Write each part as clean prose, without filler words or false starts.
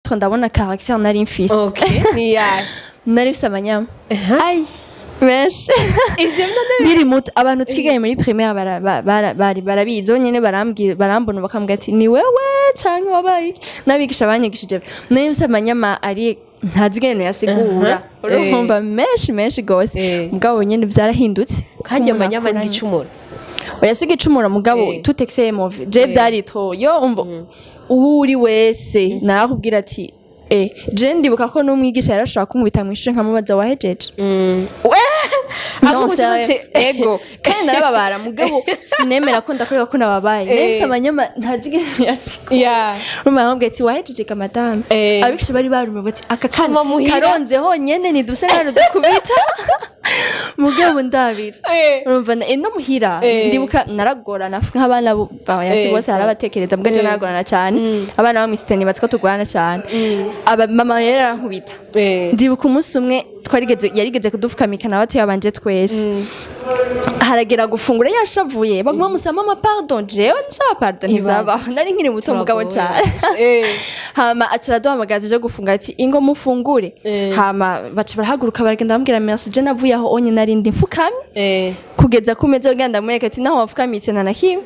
contre ndabona caractère nari mfise. Okay, ni ya. Nari mfise amanyama. Ai. Mesh. Niri muto abantu twigaye muri primaire barabizo nyene barambona bakambwira ati ni wewe canke wabaye nabigisha banyigishije nari mfise amanyama ari ntazigene yasigura urumva menshi gose mugabo nyene vyarahindutse kajya amanyama n'igicumuro oyasiga icumura mugabo tout excès mauvais je vyarito yo umvo uri wese narakubwira ati je ndibuka ko n'umwigisha yarashaka kumubita mu ishuri nkamubaza wahejeje ego kandi narababara mugabo sinemera ko ndakorera ko nababaye nese amanyama ntazigene yasigura rumva nkambwe ati wahejeje ka madame abikisha bari barume bati aka kana karonze honyene ni duse nano dukubita mugabo ndabira urumva no muhira ndibuka naragorana nk'abana yasi bose arabatekereza mbwa je naragorana cyane abana ba Mr. batsko tugorana cyane aba mama yera arankubita ndibuka umunsi umwe yarigeze kudufukamika nabato yabanje twese haragera gufungura yashavuye baguma musama mama pardon jewe nsaba pardon ntizabaho nari nkiri muto mugabo cyane hama acara duhamagara tuje gufunga ati ingo mufungure hama baca barahaguruka baragenda bambwira merci je navuye aho onye nari ndi mfukamye kugeza ku meza genda mureka ati naho wafukamitse nta nakimwe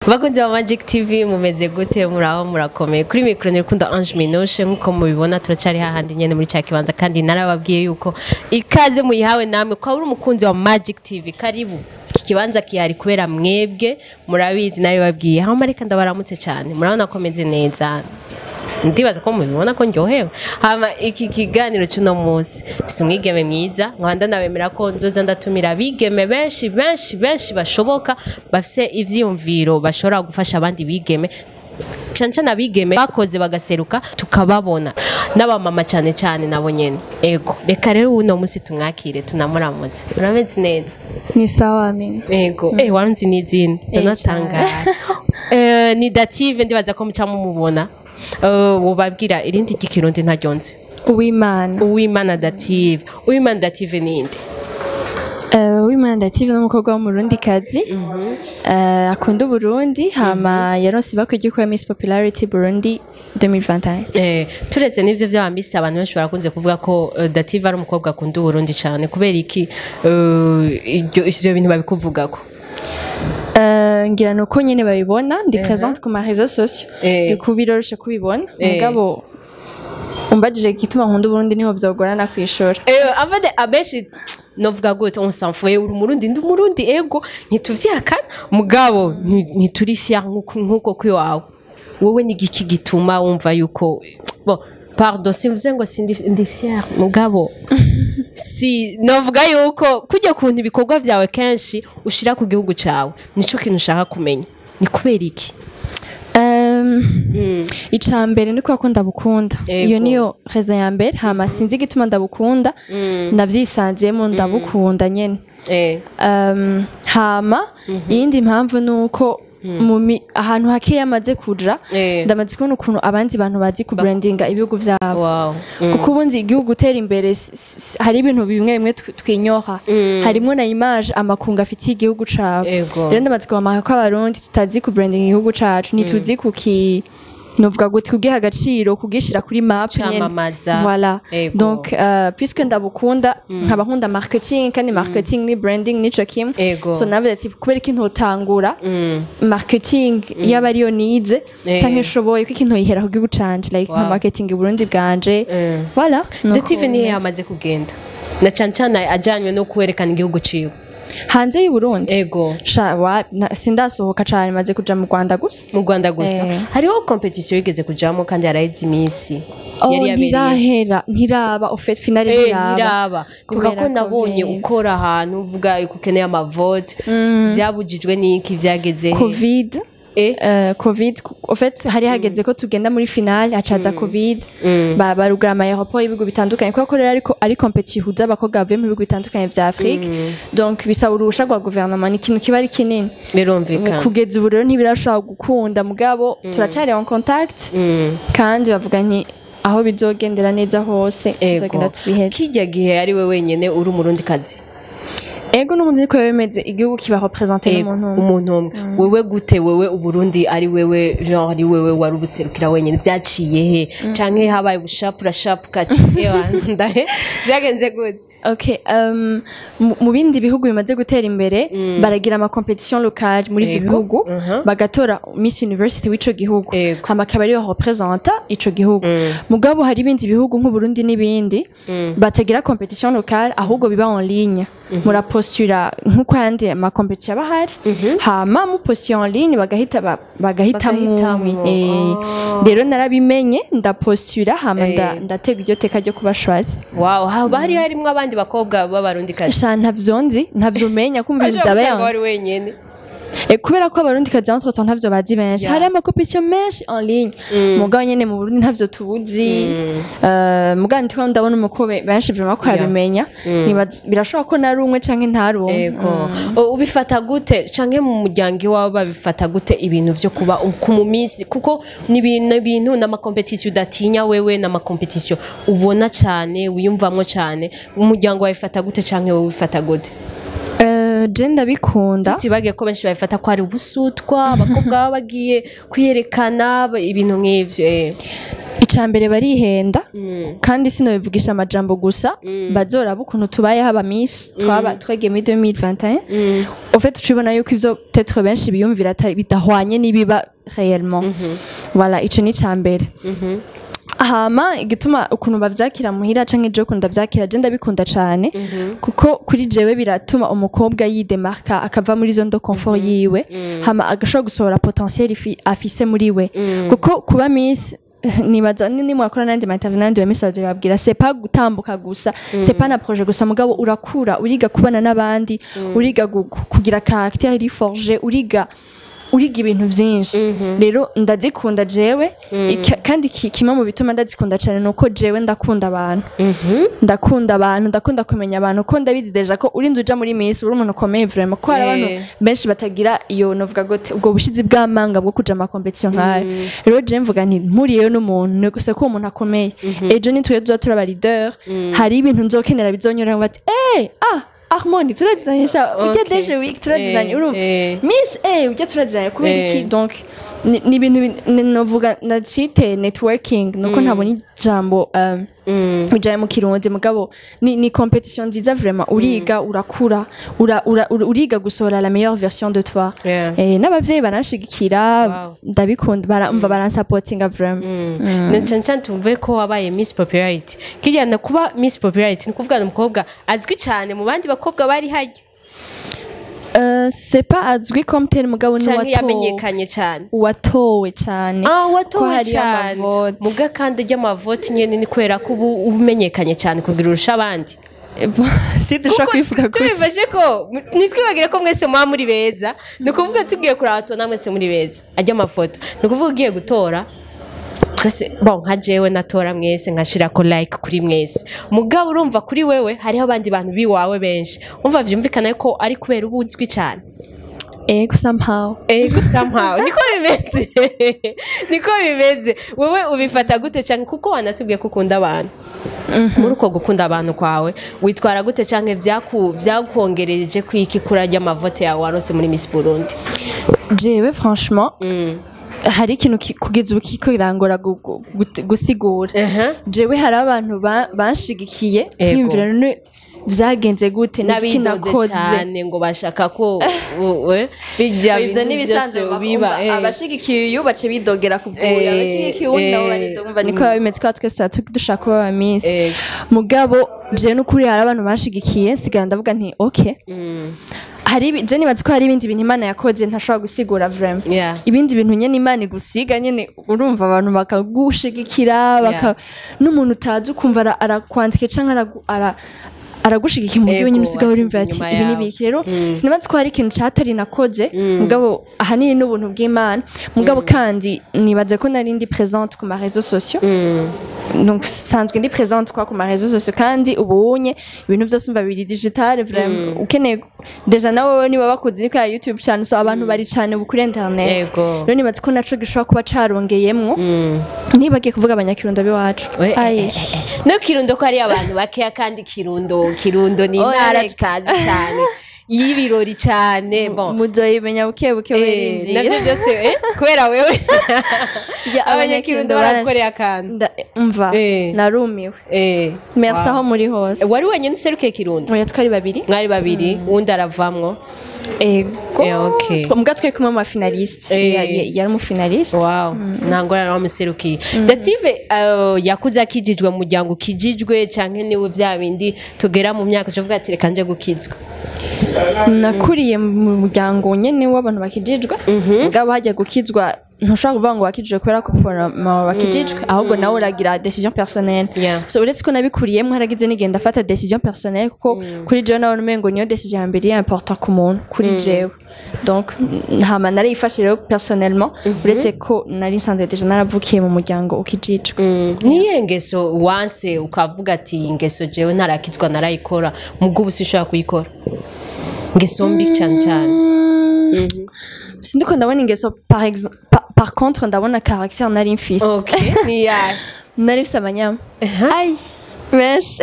Bakunzi wa Magic TV mumeze gute muraho murakomeye kuri micro n'ikunda Ange Minoshe nkuko mubibona turacari hahandi nyene muri cyakibanza kandi narababwiye yuko ikaze muyihawe namwe kwa uri umukunzi wa Magic TV karibu kikibanza kihari kubera mwebwe murabizi nayo babwiye aho marika ndabaramutse cyane murabona ko meze neza ndibaza ko mubibona ko ndyohewe hama iki kiganiro cy'uno munsi bise umwigeme mwiza nkanda nabemera ko nzoza ndatumira bigeme benshi bashoboka bafise ivyiyumviro bashobora gufasha abandi bigeme canca nabigeme bakoze bagaseruka tukababona n'abamama cyane nabo nyene ego reka rero uno munsi tumwakire tunamuramutse urameze neza ni sawa amina ego warunzi n'izina ndanatangara ni Dative ndibaza ko muca mumubona wobabwira irindi kikirundi ntaryonze uwimana Dative uwimana Dative ninde uwimana Dative n'umukobwa wo mu Burundi kazi akunda Burundi hama yaronse bakwiye ko Miss Popularity Burundi 2021 turetse n'ivyo by'abambisi abantu benshi barakunze kuvuga ko Dative ari umukobwa akunda Burundi cyane kubera iki ivyo bintu babikuvugako ngira nuko nyene babibona ndi présente ku ma réseaux sociaux dukubiroroshe kubibona mugabo umbajije gituma nkunda Burundi niho byogorana kwishora abade abeshi novuga gute on s'en fout uri Murundi ndi Murundi ego ntituvyakana mugabo ntituri fier nkuko kwiwawe wowe ni giki gituma wumva yuko bon pardon simvuze ngo ndi fier mugabo si novuga yuko kujya kuntu ibikorwa byawe kenshi ushira ku gihugu cawe nico kintu ushaka kumenya ni kubera iki icambere ni kwa ndabukunda iyo niyo raison ya mbere hama sinzi gituma ndabukunda navyisanzemo ndabukunda nyene hama iyindi mpamvu nuko ahantu hake yamaze kuja ndamaze kubona ukuntu abandi bantu bazi ku brandinga ibihugu vyabo kuko ubundi igihugu utera imbere hari ibintu bimwe twinyoha harimo na image amakunga afitiye igihugu cabo rero ndamaze kubona ko abarundi tutazi ku branding igihugu cacu ntituzi kuki novuga gute kugiha agaciro kugishira kuri map nyene voilà donc puisque ndabukunda nkaba nkunda marketing kandi marketing ni branding nico kimwe so navuze ati kubera ikintu utangura marketing yaba ariyo nize canke shoboye ko ikintu yihera ku gihugu canje like nka marketing i Burundi bwanje voilà Dative ni yamaze kugenda na cancana ajanywe no kwerekana igihugu ciwe hanze y'u Burundi ego sindasohoka cyane maze kuja mu Rwanda gusa hariho competition yigeze kujamo kandi yaraheze imisi yari ntiraba au fait finale ntiraba kuko ko nabonye ukora ahantu uvuga ukeneye amavote byabujijwe niki vyageze covid au fait hari hageze ko tugenda muri finale acaza covid barugara ama aéroport y'ibigo bitandukanye kuko rero ari competition huza abakobwa bavuye mu bigo bitandukanye vya Afrique donc bisaba urusha rwa gouvernement ni ikintu kiba ari kinini birumvikana kugeza ubu rero ntibirashobora gukunda mugabo turacari en contact kandi bavuga nti aho bizogendera neza hose tuzogenda tubiheze kijya gihe ari we wenyene uri Umurundi kazi ego n'ubundi ko bemeze igihugu kiba representer umuntu wewe gute wewe uburundi ari wewe genre ari wewe wari ubuserukira wenyine byaciye he canke habaye ubushapura kati ndahe byagenze gute Okay, mu bindi bihugu bimaze gutera imbere baragira ama competition locale muri ivyo bihugu bagatora Miss University w'ico gihugu hama akaba ariyo representa ico gihugu mugabo hari ibindi bihugu nk'u Burundi n'ibindi batagira competition locale ahubwo biba en ligne murapostula nk'uko yandi ama competition bahari hama mu postula en ligne bagahita rero narabimenye ndapostula hama ndatega iryo teka ryo kuba choisi wow bari harimwe abandi bakobwa b'abarundi kazi ntavyo menya kumva ibyabaye wari wenyene kubera ko abarundi kazi entre temps ntavyo bazi benshi hari ama competition menshi en ligne mugabo nyene mu Burundi ntavyo tubuzi mugabo ndiko ndabona umukobe benshi vraiment ko abimenya birashoboka ko nari umwe canke ntari umwe yego ubifata gute canke mu muryango wawe babifata gute ibintu vyo kuba ku mu minsi kuko ni ibintu n'ama competition udatinya wewe n'ama competition ubona cyane wiyumvamwo cyane umuryango wabifata gute canke wowe ubifata gute Jenda bikunda tibagiye ko benshi babifata ko ari ubusutwa abakobwa bagiye kwiyerekana ibintu nk'ivyo icambere barihenda kandi sinobivugisha amajambo gusa bazora bukuntu tubayeho aba Miss twagiye muri 2021 au fait tubona yuko ivyo peut-être benshi biyumvira bidahwanye nibiba réellement voilà ico ni cambere hama igituma ukuntu bavyakira muhira canke je kunda vyakira je ndabikunda cane kuko kuri jewe biratuma umukobwa yidemarka akava muri zone de confort yiwe hama agashobora gusohora potentiel afise muri we kuko kuba Miss nibaza ni mwakora nandi matavnandi wa message babwira c'est pas gutambuka gusa c'est pas na projet gusa mugabo urakura uriga kubana nabandi uriga kugira caractère iri forger uriga ibintu byinshi rero ndazikunda jewe kandi kimwe mu bituma ndazikunda cyane nuko jewe ndakunda abantu ndakunda kumenya abantu ko ndabizi deja ko urinze uja muri Miss uri umuntu ukomeye vraiment ko hari abantu benshi batagira iyo novuga gote ubwo bushizi bw'amanga bwo kuja ama competition nkayo rero je mvuga nti mpuriyeyo n'umuntu ne gusa ko umuntu akomeye ejo nitwe tuzatura ba leader hari ibintu nzokenera bizonyora bati Harmonie turazizanyisha ujya deje week turazizanye urumva Miss ujya turazizanye kubera iki donc ni ibintu novuga ndacite networking nuko ntabona ijambo ujaye mu kirundi mugabo ni competition nziza vraiment uriga urakura uriga gusohora la meilleure version de toi n'abavyeyi banashigikira ndabikunda barumva baransapotinga vraiment ncancan tumve ko wabaye Miss Popularity kijyana kuba Miss Popularity ni kuvuga umukobwa azwi cyane mu bandi bakobwa bari hajya c'est pas azwi comme tel mugabo ni yamenyekanye cyane watowe cyane watowe cyane muga kandi ry'amavote nyene ni kwera ko ubumenyekanye cyane kugira urusha abandi si dushaka kwivuga ko tubivaje ko nitwibagire ko mwese mwa muri beza ni kuvuga tugiye kurato namwe se muri beza ajya amafoto ni kuvuga ugiye gutora twese nka jewe natora mwese nkashira ko like kuri mwese mugabo urumva kuri wewe hariho abandi bantu biwawe benshi umva vyumvikana ko ari kubera ubuzwi cyane somehow niko bimeze wewe ubifata gute cyane kuko wanatubwiye ko ukunda abantu muri uko gukunda abantu kwawe witwara gute cyane vyakongereje kwiki kurajya amavote yawe warose muri Miss Burundi jewe franchement hari ikintu kugeza ubu kiko irangora gusigura jewe hari abantu banshigikiye kwiyumvira none vyagenze gute n'abindoze cyane ngo bashaka ko bijya n'ibisanzwe biba abashigikiye uyu bace bidogera kuvuya abashigikiye uyu nabo baridumva niko babimeze ko twese dushaka kuba Miss mugabo je n'ukuri hari abantu banshigikiye sigara ndavuga nti okay hari je nibaza ko hari ibindi bintu Imana yakoze ntashobora gusigura vraiment ibindi bintu nyene Imana igusiga nyene urumva abantu bakagushigikira n'umuntu utazi ukumva arakwandike canke aragushigikira mu buryo nyine usigaho urimva ati ibi nibiki rero sinabazi ko hari ikintu cyatari nakoze mugabo ahanini n'ubuntu bw'Imana mugabo kandi nibaze ko nari ndi présente ku ma réseaux sociaux donc sanzwe ndi présente kwa ku ma réseaux sociaux kandi ubunye ibintu byose umva biri digital vraiment ukeneye deja nawe niba bakuzi ko ya YouTube channel so abantu bari cyane kuri internet rero nibatse ko naco gishobora kuba carongeyemwo nibagiye kuvuga abanyakirundo biwacu no kirundo ko ari abantu bakeya kandi kirundo ni intara tutazi cyane y'ibirori cyane bon muzoyimenya buke werindi navyo byose kubera wewe abanyakirundo barakoreye akandi umva narumiwe merci aho muri hose wari wenyine userukiye kirundo oya twari babiri mwari babiri wundi aravamwo mbwa twe kumwe mu finaliste yari mu finaliste wow nangora nawe muserukiye Dative yakuze akijijwe mu muryango ukijijwe canke niwe vya bindi tugera mu myaka cyo vuga ati reka nje gukizwa nakuriye mu muryango nyene w'abantu bakijijwe ubwo hajya gukizwa ntushobora kuvuga ngo wakijijwe kubera ko mama bakijijwe ahubwo nawe uragira decision personnelle so uretse ko nabikuriyemo haragize nigenda afata decision personnelle kuko kuri jewe nawe numengo niyo decision ya mbere important ku muntu kuri jewe donc ntama narifashe rero personnellement uretse ko nari nsanzwe deja naravukiye mu muryango ukijijwe niye ngeso wanse ukavuga ati ingeso jewe narakizwa narayikora mubwo ubusishobora kuyikora ngeso mbi cyane sindiko ndabona ingeso par contre ndabona caractère nari mfise nari mfise amanyama benshi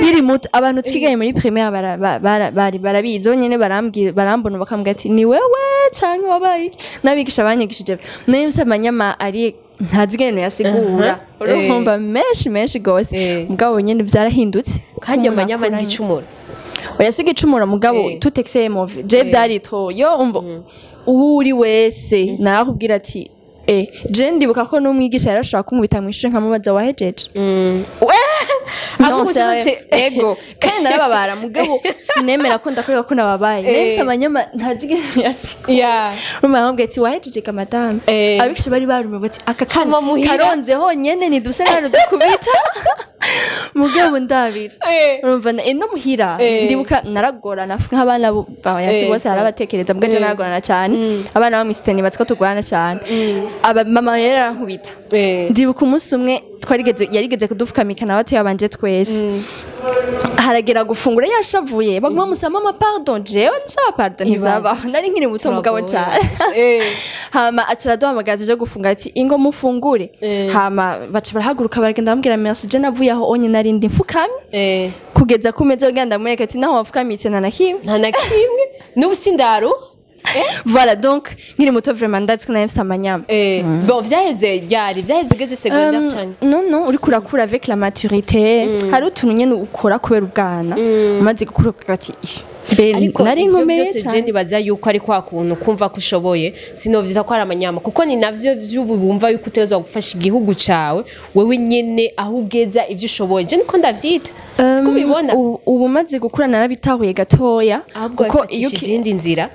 biri muto abantu twigaye muri primaire barabizi nyene barambona bakambwira ati ni wewe canke wabaye nabigisha banyigishije nari mfise amanyama ari ntazigene yasigura urumva menshi gose mugabo nyene byarahindutse kandi amanyama n'igicumuro oyasiga icumura mugabo tutexeye move je byarito yo umva uri wese narakubwira ati je ndibuka ko n'umwigisha yarashaka kumubita mu ishuri nkamubaza wahejeje ego kandi narababara mugabo sinemera ko ndakorera ko nababaye nese amanyama ntazigene yasigura rumwe ati wahejeje kamadame abikisha bari barume bati aka kana karonze honyene niduse nano dukubita mugabo ndabira urumva no muhira ndibuka naragorana nk'abana bayasi bose arabatekereza muganje naragorana cyane abana ba misteni batsko tugorana cyane aba mama yarankubita ndibuka umunsi umwe yarigeze kudufukamika nabato yabanje twese haragera gufungura yashavuye baguma musama ama pardon jewe nsaba pardon ntizabaho nari nkiri muto mugabo cyane hama acara duhamagara tuje gufunga ati ingo mufungure hama baca barahaguruka baragenda bambwira merci je navuye aho onye narindi mfukamye kugeza kumeze uganda mureka ati naho wafukamitse nta nakimwe n'ubusindaro voilà donc nkiri muto vraiment ndazi ko nayefisa amanyama bon vyaheze ugeze secondaire cyane non uri kurakura avec la maturité hari utuntu nyene ukora kubera ubwana umaze gukura ati nari nkomeye cyane je nibaza yuko ari kwa kuntu kumva ko ushoboye sinovyiza ko ari amanyama kuko ni navyo vy'ubu bumva yuko utezwa gufasha igihugu cawe wewe nyene aho ugeza ivyo ushoboye je niko ndavyita siko bibona ubu maze gukura narabitahuye gatoya kuko iyo ikindi nzira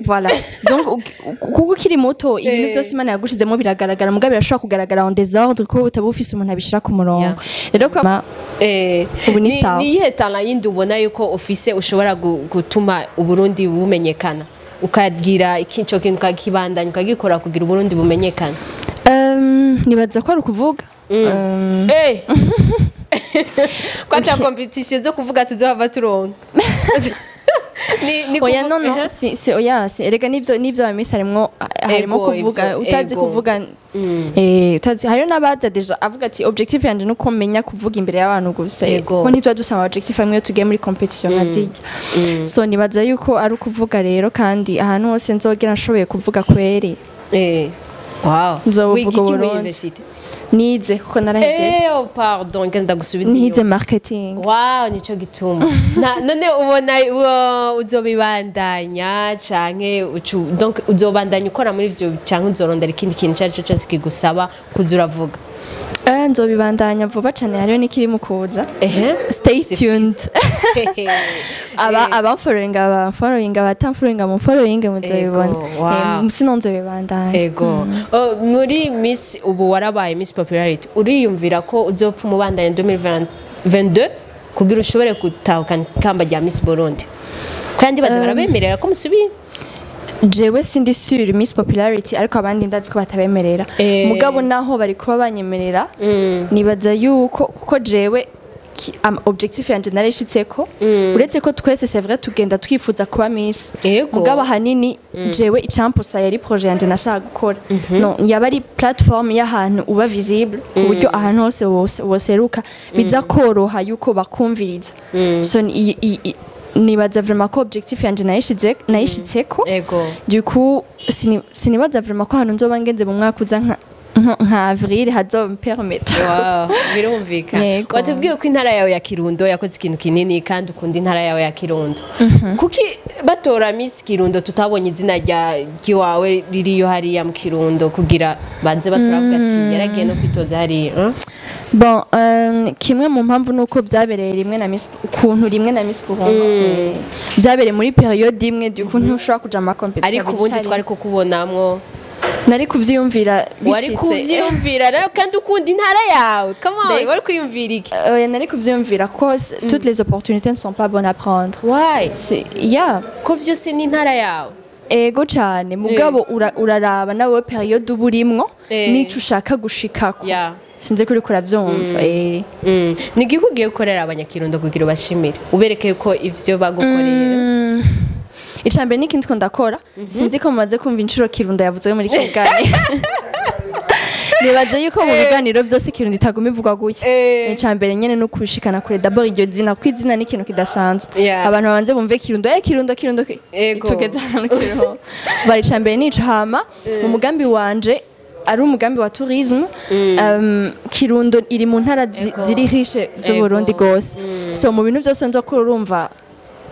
voilà donc kuko kiri muto ibintu byose Imana yagushizemo biragaragara mugabo birashobora kugaragara on désordre ko utabufise umuntu abishira ku murongo rero kwa ubu ni sawa ni yetana yindi ubona yuko office ushobora gutuma uburundi bumenyekana ukagira ikincho kintu kakibandanya ukagikora kugira uburundi bumenyekana nibaza ko ari kuvuga kwata competition zo kuvuga tuzohava turonka oya no si oya si erega nivyo bamisa harimo kuvuga utazi kuvuga utazi hariyo nabaza deja avuga ati objectif yanje no kumenya kuvuga imbere y'abantu gusa ko ntitwa dusaba objectif amwe yo tugiye muri competition nkazijya so nibaza yuko ari kuvuga rero kandi ahantu hose nzogera nshoboye kuvuga kweri wow wiki muri university nize kuko narahejeje pardon ngenda gusubiza nize marketing wow nico gituma none ubona uzobibandanya canke donc uzobandanya ukora muri ivyo canke uzorondera ikindi kintu cyacu cyose kigusaba kuzuravuga nzobibandanya vuba cyane hariyo nikiri mu kuza stay tuned following abatamfollowing mu following muzobibona sino nzobibandanya ego muri Miss ubu warabaye Miss Popularity uriyumvira ko uzopfa umubandanya 2022 kugira ushobore gutahukana kamba rya Miss Burundi kandi baza barabemerera ko musubira jewe sindi sure Miss Popularity ariko abandi ndazi ko batabemerera mugabo naho bari kuba banyemerera nibaza yuko kuko jewe objectif yanje narishitseko uretse ko twese c'est vrai tugenda twifuza kuba Miss mugabo hanini jewe icamposa yari projet yanje nashaka gukora no yaba ari platform y'ahantu uba visible ku buryo ahantu hose woseruka biza koroha yuko bakumviriza so nibaza vraiment ko objectif yanje nayishitseko du coup sinibaza vraiment ko hano nzoba ngenze mu mwaka uza nka avril hazompermettre birumvikana watubwiye ko intara yawe ya Kirundo yakoze ikintu kinini kandi ukunda intara yawe ya Kirundo kuki batora Miss Kirundo tutabonye izina ryawe ririyo hariya mu Kirundo kugira banze baturavuga ati yaragiye no kwitoza hariya bon kimwe mu mpamvu nuko byabereye rimwe na Miss kuntu rimwe na Miss Kurongo byabereye muri periode imwe du coup ntushobora kuja ama competition ariko ubundi twari ko kubonamwo nari kuvyiyumvira bishitse wari kuvyiyumvira rero kandi ukunda intara yawe come on wari kuyumvira iki nari kuvyiyumvira ko toutes les opportunités ne sont pas bonnes à prendre why ko vyose ni intara yawe ego cyane mugabo uraraba nawe periode uburimwo nico ushaka gushikako sinze kuri kuravyumva ni gikugiye gukorera abanyakirundo kugira bashimire ubereke ko ivyo bagukorera icambere n'ikindi ko ndakora sinzi ko mumaze kumva incuro Kirundo yavuze muri kiganiro nibaze yuko mu biganiro byose Kirundo itaguma ivugwa guke icambere nyene no kushikana kure d'abord iryo zina kwizina n'ikintu kidasanzwe abantu babanze bumve Kirundo tugezana Kirundo bari icambere nico hama mu mugambi wanje ari umugambi wa tourisme Kirundo iri mu ntara ziri riche zo Burundi gose so mu bintu byose nzokora urumva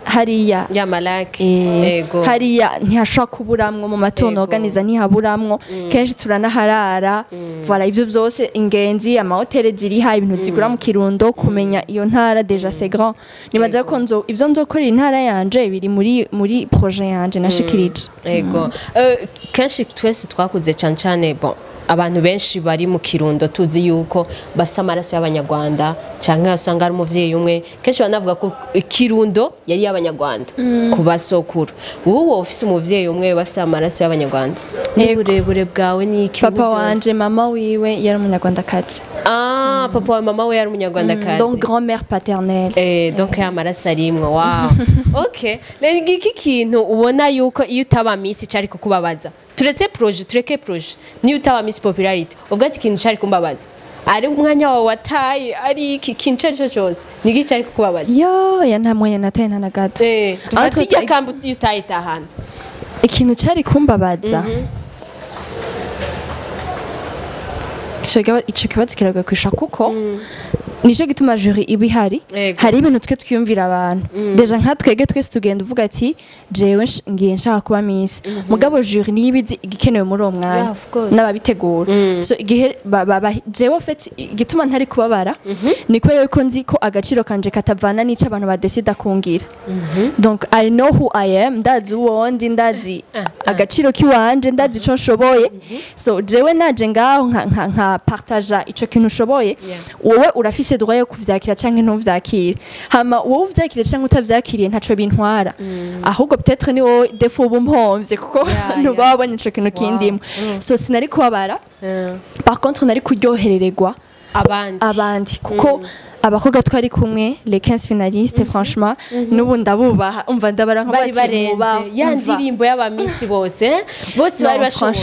hariya ya malaki hariya ntihashaka kuburamwo mu matono organiza ntihaburamwo kenshi turanaharara voilà ivyo byose ingenzi amahoteli ziriha ibintu zigura mu Kirundo kumenya iyo ntara déjà c'est grand nibaza ko ivyo nzokorera intara yanje biri muri projet yanje nashikirije kenshi twese twakuze cyane bon abantu benshi bari mu Kirundo tuzi yuko bafite amaraso y'abanyarwanda cyangwa usanga ari umuvyeyi umwe kenshi banavuga ko Kirundo yari y'abanyarwanda kubasokuru wowe ufise umuvyeyi umwe bafite amaraso y'abanyarwanda n'uburebure bwawe ni iki papa wanje mama wiwe yari umunyarwandakazi papa wa mama we yari umunyarwandakazi donc grand-mère paternelle donc amaraso arimwe wow okay iki kintu ubona yuko iyo utaba Miss cyari kukubabaza tureke projet niyo utaba Miss Popularity ubwo ati kintu cyari kumbabaza ari umwanya wawe wataye ari iki kintu cyose niki cyari kukubabaza ya nta mwanya nataye nta nagato atijya kambu utaye tahana ikintu cyari kumbabaza ico kibazo kiragakwisha kuko nico gituma jury ibihari hari ibintu twe twiyumvira abantu deja nka twege twese tugenda uvuga ati jewe ngiye nshaka kuba Miss mugabo jury niyibizi igikenewe muri uwo mwanya n'ababitegura so igihe jewe fait igituma ntari kubabara niko rero ko nzi ko agaciro kanje katavana n'ico abantu badesida kungira donc I know who I am ndazi uwondi ndazi agaciro kiwanje ndazi ico nshoboye so jewe naje ngaho nka partager ico kintu ushoboye wowe urafise droit yo kuvyakira canke ntuvyakire hama wowe uvyakire canke utavyakiriye ntaco bintwara ahubwo peut-être ni wowe defo bumpomvye kuko ntubabonye ico kintu kindimo so sinari kubabara par contre nari kuryoherererwa abandi kuko abakobwa twari kumwe les 15 finalistes franchement nubu ndabubaha umva ndabara nka bari barenze ya ndirimbo y'abamisi bose bari bashoboye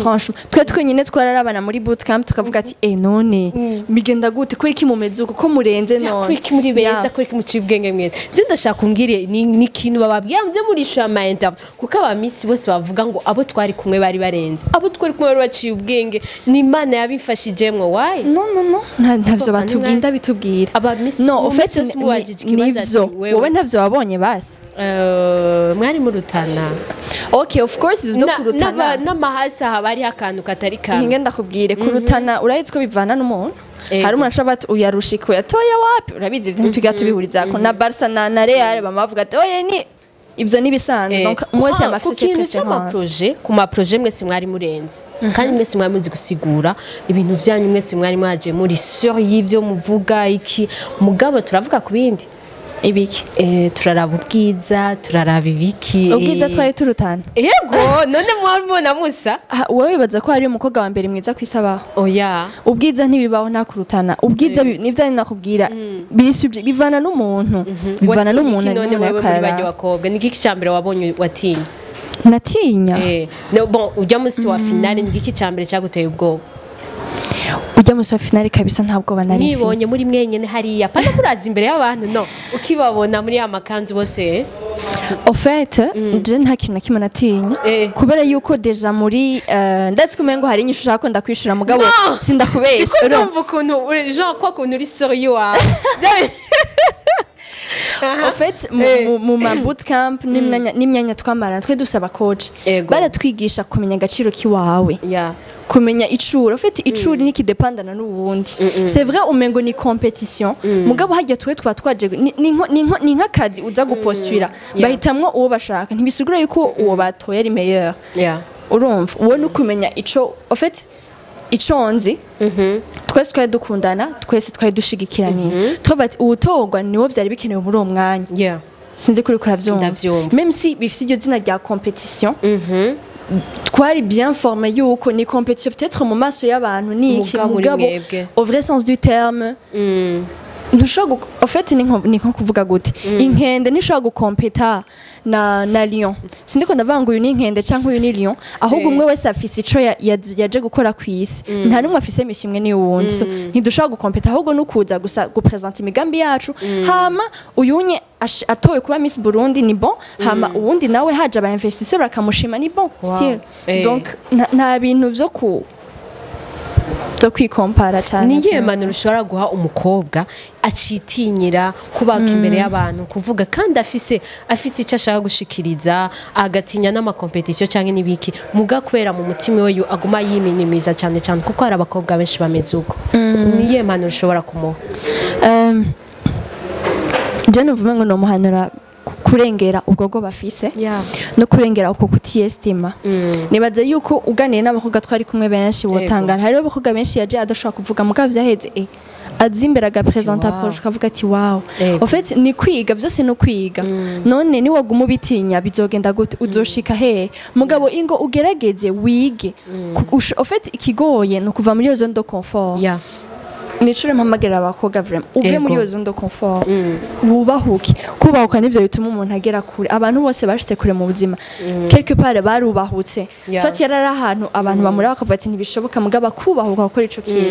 franchement twe nyine twararabana muri bootcamp tukavuga ati none migenda gute ko iki mumeze uko ko murenze none ko iki muri beza ko iki mucibwenge mwese ndashaka kumbwire ni kintu bababwira mze muri shama interview kuko abamisi bose bavuga ngo abo twari kumwe bari barenze abo twari kumwe bari baciye ubwenge ni Imana yabifashijemwo why no ntavyo batubwinda bitubwira no ofete nivyo wowe ntavyo wabonye basi mwari mu Rutana okay of course ivyo ku Rutana n'amahasa habari akantu katari kamwe hinge ndakubwire ku Rutana urayitswe bivana n'umuntu hari umuntu ashaka ati uyarushiko yatoya wapi urabizi ibintu tugiye tubihuriza ko na Barca na Real bamavuga ati oye ni ibyo nibisanzwe donc mwese yamafise preference ku ma projet mwese mwari murenze kandi mwese mwari muzi gusigura ibintu byanyu mwese mwari mwaje muri sur y'ivyo muvuga iki mugabo turavuga ku bindi ibiki turaraba ubwiza turaraba ibiki ubwiza twari turutana yego none mwabona musa wowe wibaza ko hari umukobwa wa mbere mwiza kwisabaho oya ubwiza ntibibaho nta kurutana ubwiza nivyo nakubwira bivana n'umuntu bivana n'umuntu none wewe muri bajye bakobwa ni iki cyambere wabonye watinya natinya bon ujya musi wa finale ni iki cyambere cyaguteye ubwoba ujya musi wa finale kabisa ntabwo banari nibonye muri mwenyene hariya pana murazi imbere y'abantu no ukibabona muri ya makanzu bose au fait je nta kintu nakimwe natinya kubera yuko deja muri ndetse kumengo hari inyishu ushaka kwenda kwishura mugabo sindakubesha urumva ukuntu Jean kwa kuntu uri sori wawe en fait mu ma bootcamp n'imyanya twamarana twe dusaba coach baratwigisha kumenya agaciro kiwawe kumenya icuro ufite icuri nikidepandana n'ubundi c'est vrai umengo ni competition mugabo hajya twe twaje ni nk'akazi uza gupostira bahitamwo uwo bashaka ntibisigura yuko uwo batoye ari meilleur urumva uwo nukumenya ico en fait iconzi twese twari dukundana twese twari dushigikiraniye twabati uwutogwa niwo vyari bikenewe muri uwo mwanya sinzi kuri kuravyumva même si bifite iryo zina rya competition twari bien formé yuko ni compétition peut-être mu maso y'abantu ni iki mugabo au vrai sens du terme ntushobora en fait ni nko kuvuga gute inkende nishobora gukompeta na lion sindiko ndavuga uyu ni inkende canke uyu ni lion ahubwo umwe wese afise ico yaje gukora kwisi nta numwe afise mishimwe ni wundi so ntidushobora gukompeta ahubwo nukuza gusa gupresenter imigambi yacu hama uyunye atowe kuba Miss Burundi ni bon hama uwundi nawe haje aba investisseur bakamushima ni bon still donc nta bintu vyo kwikompara cyane niye manuru ushobora guha umukobwa acitinyira kubaka imbere y'abantu kuvuga kandi afise icyo ashaka gushikiriza agatinya n'amakompetisiyo cyangwa n'ibiki muga kwera mu mutima we aguma yiminimiza cyane cyane kuko hari abakobwa benshi bameze uko niye manuru ushobora kumuha je nuvuga ngo no muhanura kurengera ubwo bafise no kurengera uko kutiyestima nibaze yuko uganiye n'abakobwa twari kumwe benshi wotangana hari abakobwa benshi yaje adashaka kuvuga mugabo vyaheze azimbera agapresenta proje kavuga ati wow en fait ni kwiga byose no kwiga none ni waguma ubitinya bizogenda gute uzoshika he mugabo ingo ugerageze wige en fait ikigoye no kuva muri yo zone de confort nicure mpamagara abakobwa vraiment uve muri iyo zone de confort wubahuke kubahuka nivyo bituma umuntu agera kure abantu bose bashitse kure mu buzima quelque part barubahutse soit yarara ahantu abantu bamura bakavuga ati ntibishoboka mugaba kubahuka gukora ico kintu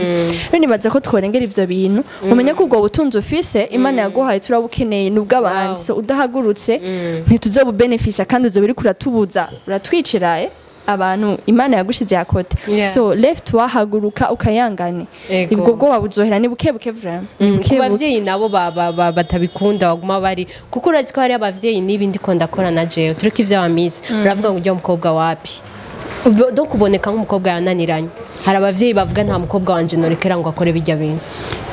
rero nibaza ko tworengera ivyo bintu umenye ko ubwo butunzi ufise imana yaguhaye turabukeneye nubwo abandi so udahagurutse ntituzobu benefisa kandi uzo biri kuratubuza uratwiciraye abantu imana yagushize yakote so left wahaguruka ukayangane ibwo bwo wabuzohera ni bukebuke vraiment ku bavyeyi nabo batabikunda baguma bari kuko urazi ko hari abavyeyi n'ibindi ko ndakora na jewe turiko ivyo bamize uravuga ngo ujya umukobwa wapi do kuboneka nk'umukobwa yananiranye hari abavyeyi bavuga nta mukobwa wanje norekera ngo akore bijya bintu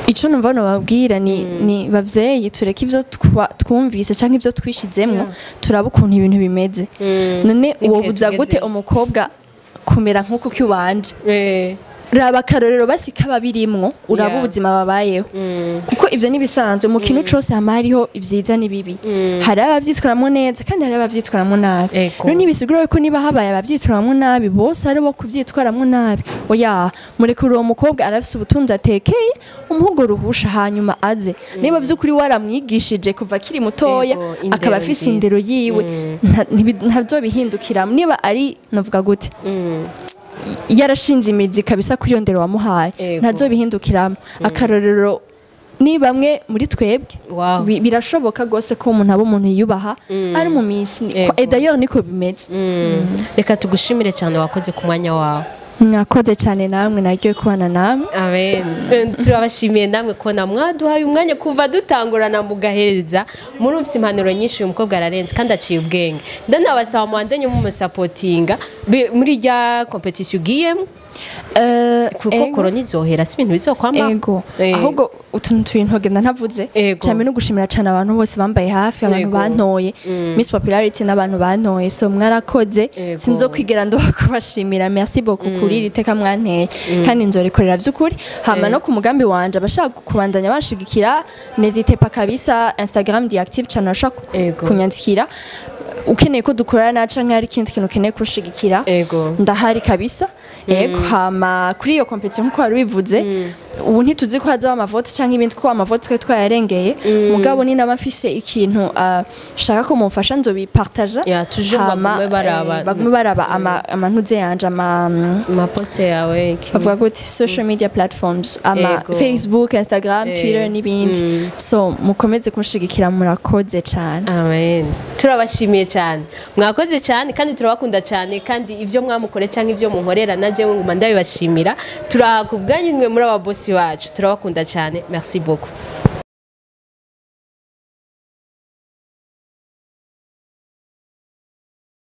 ico numva no babwira ni bavyeyi tureka ivyo twumvise canke ivyo twishizemwo turaba ukuntu ibintu bimeze none uwo buza gute umukobwa kumera nk'uko kyubanje raba karorero basika babirimwo uraba ubuzima babayeho kuko ivyo nibisanzwe mu kintu cose hama hariho ivyiza n'ibibi hari abavyitwaramwo neza kandi hari abavyitwaramwo nabi rero nibisigura ko niba habaye abavyitwaramwo nabi bose ari bo kuvyitwaramwo nabi oya murekura uwo mukobwa arafise ubutunzi atekeye umuhogo ruhusha hanyuma aze niba vy'ukuri waramwigishije kuva kiri mutoya akaba afise indero yiwe ntavyo niba ari navuga gute yarashinze imizi kabisa kuri yondero wamuhaye ntazo bihindukiramo akarorero ni bamwe muri twebwe birashoboka gose ko umuntu aba umuntu yiyubaha ari mu misi d'ailleurs niko bimeze reka tugushimire cyane wakoze ku mwanya wawe mwakoze cyane namwe naryo kubana namwe amen turabashimiye namwe ko namwaduhaye umwanya kuva dutangurana mugahereza murumvise impanuro nyinshi uyu mukobwa ararenze kandi aciye ubwenge ndanabasaba muandanye mu supportinga muri rya competition ugiyemo kuko korona izohera si ibintu bizokwama ahubwo utuntu tw'intogenda ntavuze cyane no gushimira cyane abantu bose bambaye hafi abantu bantoye Miss Popularity n'abantu bantoye so mwarakoze sinzo kwigera ndo kubashimira merci beaucoup kuri riteka mwanteye kandi nzorekorera by'ukuri hama no ku mugambi wanje abashaka kubandanya bashigikira n'ezite pa kabisa Instagram di active cyane ashaka kunyandikira ukeneye ko dukorana canke ari kindi kintu ukeneye kushigikira ndahari kabisa yego hama kuri iyo competition nko wari bivuze ubu ntituzi ko haza amavote canke ibindi ko amavote twe twayarengeye mugabo ni nabafise ikintu shaka ko mumfasha nzobipartager bagume baraba amantuze yanje ama post yawe bavuga gute social media platforms ama Facebook Instagram Twitter n'ibindi so mukomeze kunshigikira murakoze cyane amen turabashimiye cyane mwakoze cyane kandi turabakunda cyane kandi ivyo mwamukore cyangwa ivyo munkorera naje nguma ndabibashimira turakubwanye mwe muri aba boss wacu turabakunda cyane merci beaucoup